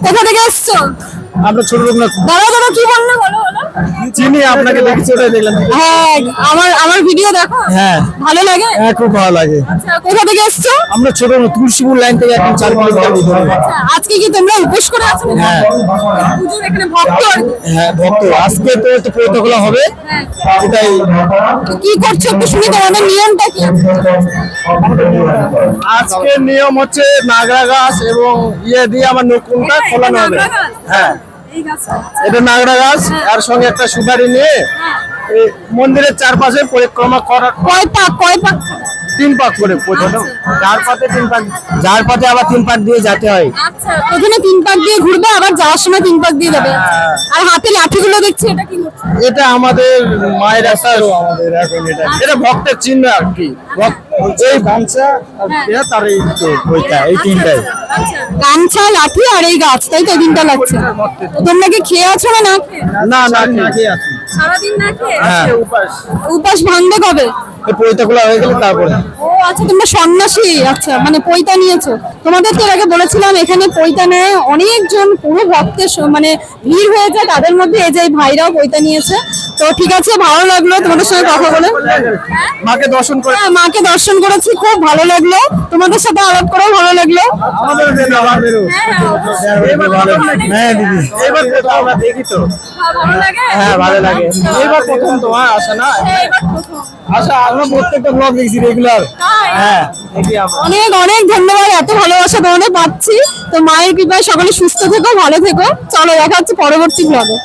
কোথা থেকে এসছো? আমরা ছোট রঘুনাথ দাঁড়াও দাঁড়াও, কি বললে? বলো বলো। চিনি, আপনাকে দেখেছি, ওটাই দেখলাম। হ্যাঁ, আমার ভিডিও দেখো? হ্যাঁ ভালো লাগে? হ্যাঁ, খুব ভালো লাগে। আচ্ছা, কোথা থেকে এসছো? আমরা ছোট তুলসীপুর লাইন থেকে এখন 4 কিলোমিটার ভিতরে। আচ্ছা, আজকে কি তোমরা উপোস করে আছো? হ্যাঁ। পুজোর এখানে ভক্ত আর কি? হ্যাঁ, ভক্ত আজকে তো একটু পরিতকলা হবে, হ্যাঁ। এটাই। কি করছো একটু শুনি, তোমাদের নিয়মটা কি? আজকে নিয়ম হচ্ছে নাগরা গাছ এবং ইয়ে দিয়ে আমার নকুলটা খোলানো হবে। নাগরা গাছ? হ্যাঁ, এই গাছটা? এটা নাগরা গাছ, আর সঙ্গে একটা সুপারি নিয়ে হ্যাঁ। এই মন্দিরের চারপাশে পরিক্রমা করার কয় পাক? 3 পাক করে প্রথমে। যার পাতে 3 পাক, যার পাতে আবার 3 পাক দিয়ে যেতে হয়। আচ্ছা, প্রথমে 3 পাক দিয়ে ঘুরবে, আবার যাওয়ার সময় 3 পাক দিয়ে যাবে। আর হাতে লাঠিগুলো দেখছি, এটা কি করছে? এটা আমাদের মায়ের একটা, আমাদের এখন এটা ভক্তের চিহ্ন আর কি। এই গামছা আর ইয়া, তার এই যে বইটা, এই তিনটাই। আচ্ছা, গামছা, লাঠি আর এই গাছ, তাই তো? 3টা লাগছে। তো তোমরা কি খেয়ে আছো না খেয়ে? না না, খেয়ে আছি। সারাদিন না খেয়ে? হ্যাঁ, উপাস ভাঙবে কবে? এই পরিতকলা হয়ে গেলে তারপরে। ও আচ্ছা, তোমরা সন্ন্যাসী? আচ্ছা, মানে পৈতা নিয়েছো। তোমাদের তো এর আগে বলেছিলাম এখানে পৈতা নেয় অনেকজন, পুরো ভক্তের মানে ভিড় হয়ে যায়, তাদের মধ্যে এই যে এই ভাইরাও পৈতা নিয়েছে। তো ঠিক আছে, ভালো লাগলো তোমাদের সঙ্গে কথা বলে। মাকে দর্শন করে হ্যাঁ, মাকে দর্শন করেছি, খুব ভালো লাগলো। তোমাদের সাথে আলাপ করেও ভালো লাগলো। আমাদের হ্যাঁ দিদি, এবার কোথাও আমরা দেখি তো। ভালো লাগে? হ্যাঁ, ভালো লাগে। এবার প্রথম তো আসা না, আচ্ছা আমরা প্রত্যেকটা ব্লগ দেখছি রেগুলার। হ্যাঁ, দেখি আমরা। অনেক অনেক ধন্যবাদ, এত ভালোবাসা তোমাদের পাচ্ছি। তো মায়ের কৃপায় সকলে সুস্থ থেকো, ভালো থেকো। চলো, দেখা হচ্ছে পরবর্তী ব্লগে।